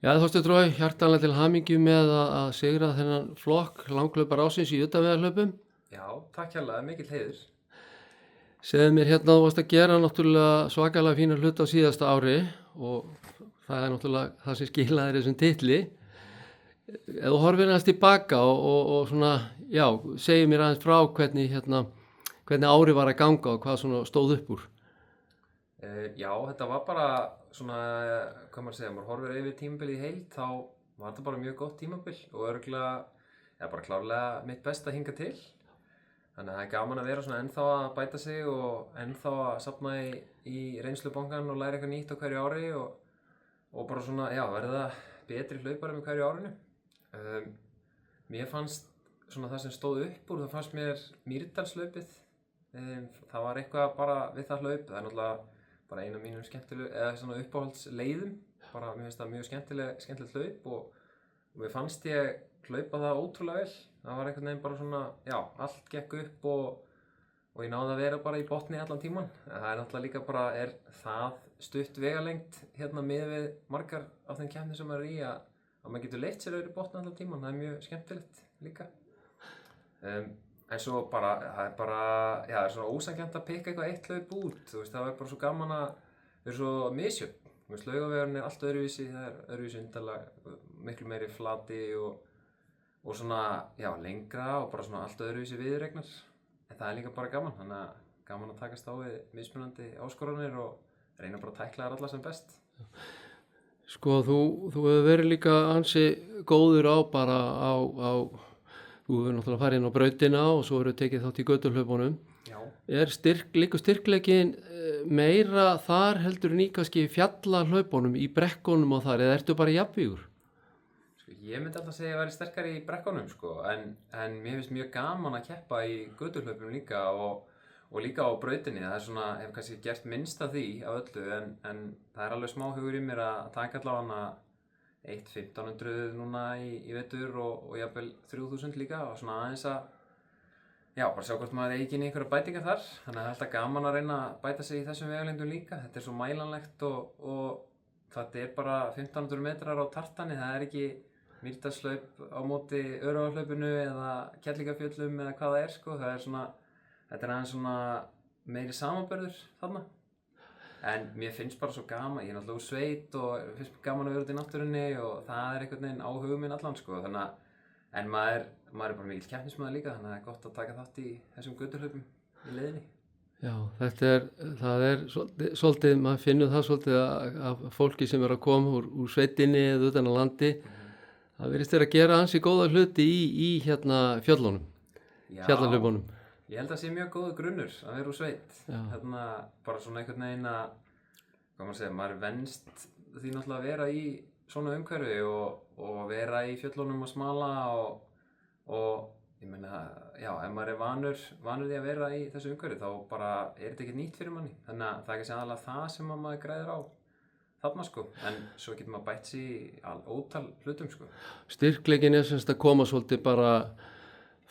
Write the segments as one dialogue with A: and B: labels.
A: Já, Þorsteinn Trói, hjartanlega til hamingju með að sigra þennan flokk langhlaupar ásins í utanvegarhlaupum.
B: Já, takk hérlega, mikill heiður.
A: Segðu mér hérna, þú varst að gera náttúrulega svakalega fína hlut á síðasta ári og það er náttúrulega það sem skilaði þessum titli. Ef þú horfir næst tilbaka og svona, já, segir mér aðeins frá hvernig ári var að ganga og hvað svona stóð upp úr.
B: Já, þetta var bara svona, hvað maður segja, maður horfir yfir tímabilið í heild, þá var þetta bara mjög gott tímabil og örugglega, ja, bara klárlega mitt besta hingað til. Þannig að það er gaman að vera svona ennþá að bæta sig og ennþá að safna í reynslubankann og læra eitthvað nýtt á hverju ári og bara svona, já, verða betri hlaupari með hverju árinu. Mér fannst svona það sem stóð upp úr, það fannst mér Mýrdalshlaupið. Það var eitthvað bara við það hlaup, það er náttúrulega bara eina af mínum skemmtilegu, eða svona uppáhaldsleiðum. Bara mér finnst það mjög skemmtilegt hlaup og mér fannst ég hlaupa það ótrúlega vel. Það var einhvern veginn bara svona, já, allt gekk upp og ég náði að vera bara í botni allan tíman. Það er náttúrulega líka bara, er það stutt vegalengd hérna miðað við margar af þeim keppnum sem maður er í að maður getur leitt sér að vera í botni allan tíman. Það er mjög skemmtilegt líka. En svo bara, það er bara, já, það er svona ósanngjarnt að pikka eitthvað eitt hlaup út, þú veist, það er bara svo gaman að vera svo misjöfn. Þú veist, Laugavegurinn er allt öðruvísi, það er öðruvísi undarlag, miklu meiri flati og svona, já, lengra og bara svona allt öðruvísi viðureignar. En það er líka bara gaman, þannig að gaman að takast á við mismunandi áskoranir og reyna bara að tækla þær allar sem best.
A: Sko, þú hefur verið líka ansi góður á þú hefur náttúrulega farið inn á brautina og svo hefur tekið þátt í götuhlaupunum.
B: Já.
A: Líka styrkleikin meira þar heldur en í kannski fjallahlaupunum í brekkunum og þar, eða ertu bara jafnvígur?
B: Sko, ég myndi alltaf segja að ég væri sterkari í brekkunum, sko, en mér finnst mjög gaman að keppa í götuhlaupum líka og líka á brautinni. Það er svona, hef kannski gert minnst af því af öllu, en það er alveg smá hugur í mér að taka allavega 1.500 núna í vetur og jafnvel 3.000 líka og svona aðeins að, já, bara sjá hvort maður eigi inn í einhverja bætingar þar. Þannig að það er alltaf gaman að reyna að bæta sig í þessum vegalengdum líka. Þetta er svo mælanlegt og þetta er bara 1.500 metrar á tartani. Það er ekki Mýrdalshlaup á móti Öræfahlaupinu eða Kerlingafjöllum eða hvað það er, sko. Það er svona, þetta er aðeins svona meiri samanburður þarna. En mér finnst bara svo gaman, ég er náttúrulega úr sveit og finnst gaman að vera út í náttúrunni og það er einhvern veginn áhugum minn allan, sko. Þannig að, en maður er bara mikill keppnismaður líka, þannig að það er gott að taka þátt í þessum götuhlaupum í leiðinni.
A: Já, það er svolítið, maður finnur það svolítið af fólki sem er að koma úr sveitinni eða utan á landi. Það virðist að gera ansi góða hluti í fjöllunum, fjallahlaupunum.
B: Ég held að það sé mjög góður grunnur að vera úr sveit. Hérna bara svona einhvern veginn að, hvað maður segja, maður venst því náttúrulega að vera í svona umhverfi og vera í fjöllunum og smala og ég meina, já, ef maður er vanur því að vera í þessu umhverfi þá bara er þetta ekkert nýtt fyrir manni. Þannig að það er ekki aðalega það sem maður græðir á þarna, sko, en svo getur maður bætt sig í ótal hlutum, sko. Styrkleikin
A: er semst að koma svolítið bara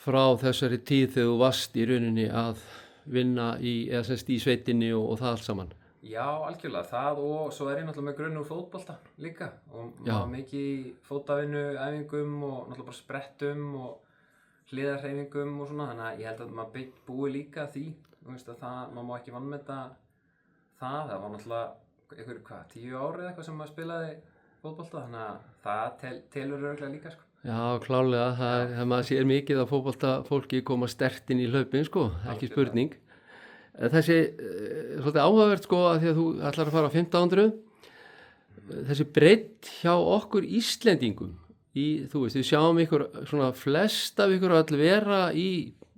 A: frá þessari tíð þegar þú varst í rauninni að vinna í sveitinni og það allt saman.
B: Já, algjörlega, það og svo er ég náttúrulega með grunn úr fótbolta líka og maður mikið í fótavinnu, æfingum og náttúrulega bara sprettum og hliðarhreyfingum og svona, þannig að ég held að maður búi líka því, þú veist að maður má ekki vanmeta það var náttúrulega 10 ári eitthvað sem maður spilaði fótbolta, þannig að það telur örugglega líka, sko.
A: Já, klárlega, það maður sér mikið að fótboltafólki koma sterkt inn í hlaupin, sko, ekki spurning. Þessi, svolítið áhugavert, sko, að því að þú ætlar að fara á 1500, þessi breidd hjá okkur Íslendingum, þú veist, við sjáum ykkur, svona flest af ykkur öll vera í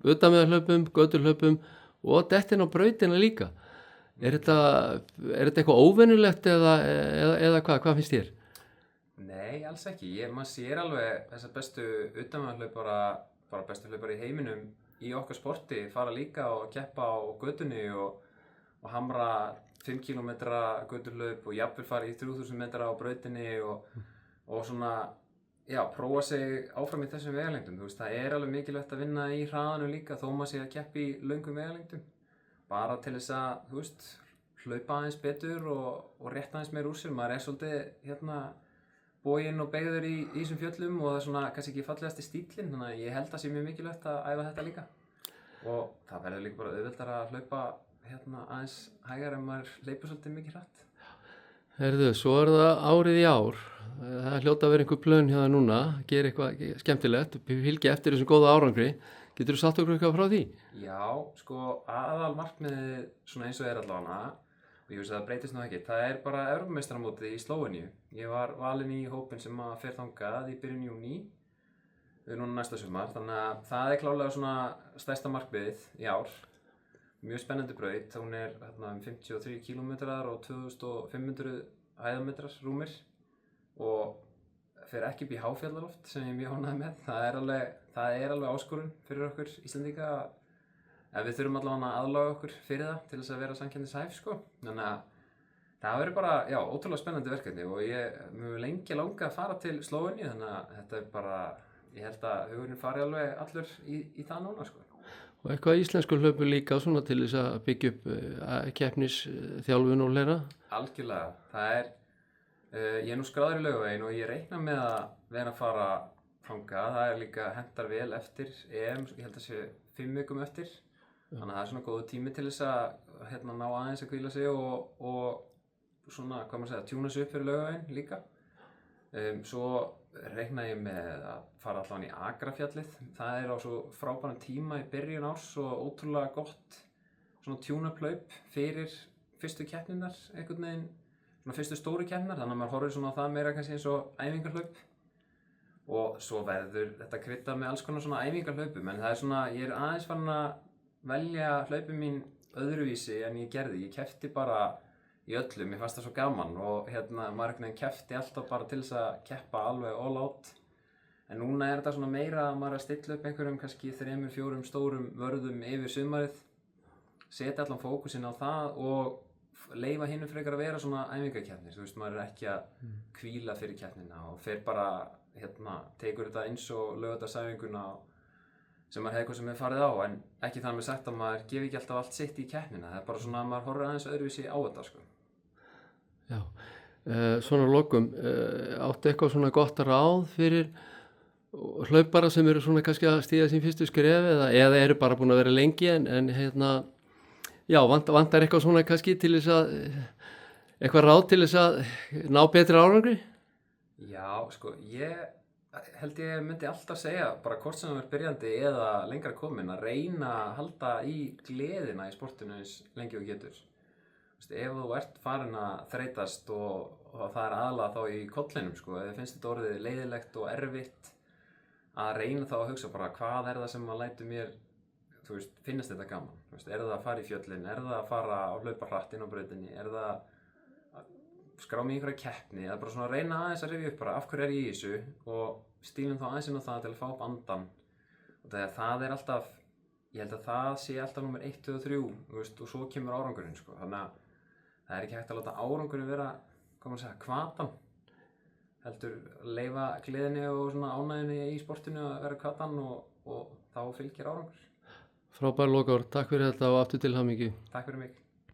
A: utanvegarhlaupum, götuhlaupum og dettin á brautina líka. Er þetta eitthvað óvenjulegt eða hvað finnst þér?
B: Nei, alls ekki. Maður sér alveg þessar bestu utanvegarhlaupara, bara bestu hlaupara í heiminum í okkar sporti fara líka og keppa á götunni og hamra 5 km götuhlaup og jafnvel fara í 3000 metra á brautinni og svona, já, prófa sig áfram í þessum vegalengdum. Þú veist, það er alveg mikilvægt að vinna í hraðanum líka þó maður sé að keppa í löngum vegalengdum. Bara til þess að, þú veist, hlaupa aðeins betur og rétta aðeins meir úr sér. Maður er svolítið, boginn og beygður í þessum fjöllum og það er svona kannski ekki fallegasti stílinn, þannig að ég held að sé mjög mikilvægt að æfa þetta líka. Og það verður líka bara auðveldara að hlaupa aðeins hægar ef maður hleypur svolítið mikið hratt.
A: Herðu, svo er það árið í ár. Það hljóta að vera einhver plön hjá það núna, gera eitthvað skemmtilegt, fylgja eftir þessum góða árangri. Getur þú sagt okkur eitthvað frá því?
B: Já, sko aðal markmiðið svona eins og allavega, og ég veist að það breytist nú ekki, það er bara Evrópumeistaramótið í Slóveníu. Ég var valinn í hópinn sem að fer þangað í byrjun júní, núna næsta sumar, þannig að það er klárlega svona stærsta markmiðið í ár. Mjög spennandi braut, hún er 53 kilometrar og 2500 hæðametrar rúmir og fer ekki upp í háfjallaloft sem ég er mjög ánægður með. Það er alveg áskorun fyrir okkur Íslendinga ef við þurfum allavega að aðlaga okkur fyrir það til þess að vera samkeppnishæf sko. Þannig að það verður bara, já, ótrúlega spennandi verkefni og ég mun lengi langa að fara til Slóveníu, þannig að þetta er bara, ég held að hugurinn fari alveg allur í það núna sko.
A: Og eitthvað íslensku hlaupu líka svona til þess að byggja upp keppnisþjálfun og fleira?
B: Algjörlega, það er, ég er nú skráður í Laugaveginn og ég reikna með að vera að fara þangað, það er líka hentar vel eftir EM, ég held að sé 5 vikum eftir, þannig að það er svona góðu tími til þess að ná aðeins að hvíla sig og svona, hvað maður segja, tjúna sig upp fyrir Laugaveginn líka. Svo reikna ég með að fara allavega í Akrafjallið. Það er á svo frábæran tíma í byrjun árs og ótrúlega gott svona tune-up hlaup fyrir fyrstu keppninnar einhvern veginn, svona fyrstu stóru keppninnar, þannig að maður horfir svona á það meira kannski eins og æfingarhlaup. Og svo verður þetta kryddað með alls konar svona æfingarhlaupum, en það er svona, ég er aðeins farin að velja hlaupin mín öðruvísi en ég gerði. Ég keppti bara í öllum, mér fannst það svo gaman og maður keppti alltaf bara til þess að keppa alveg all out. En núna er þetta svona meira að maður er að stilla upp einhverjum kannski 3-4 stórum vörðum yfir sumarið, setja allan fókusinn á það og leyfa hinum frekar að vera svona æfingakeppnir. Þú veist, maður er ekki að hvíla fyrir keppnina og fer bara, tekur þetta eins og laugardagsæfinguna sem maður hefði eitthvað sem hefur farið á, en ekki það með sagt að maður gefi ekki alltaf allt sitt í keppnina. Það er bara svona að maður horfir aðeins öðruvísi á þetta sko.
A: Já, svona lokum, áttu eitthvað svona gott ráð fyrir hlaupara sem eru svona kannski að stíga sín fyrstu skref eða eru bara búin að vera lengi en já, vantar eitthvað svona kannski til þess að, eitthvað ráð til þess að ná betri árangri?
B: Já, sko, ég held ég myndi alltaf segja, bara hvort sem þú ert byrjandi eða lengra komin, að reyna að halda í gleðina í sportinu eins lengi og getur. Ef þú ert farin að þreytast og það er aðalega þá í kollinum sko, ef þið finnst þetta orðið leiðilegt og erfitt, að reyna þá að hugsa bara hvað er það sem að lætur mér, þú veist, finnast þetta gaman. Þú veist, er það að fara í fjöllin, er það að fara að hlaupa hratt inn á brautinni, er það að skrá mig í einhverja keppni, eða bara svona reyna aðeins að rifja upp bara af hverju er ég í þessu og stílum þá aðeins inn á það til að fá upp andan. Og þegar það er alltaf, ég held að það sé alltaf númer 1, 2 og 3, þú veist, og svo kemur árangurinn sko. Þannig að það er ekki hægt að láta árangurinn vera, hvað maður segja, hvatan. Heldur leyfa gleðinni og svona ánægjunni í sportinu að vera hvatan og þá fylgir árangur.
A: Frábær lokaorð, takk fyrir þetta og aftur til hamingju.
B: Takk fyrir mig.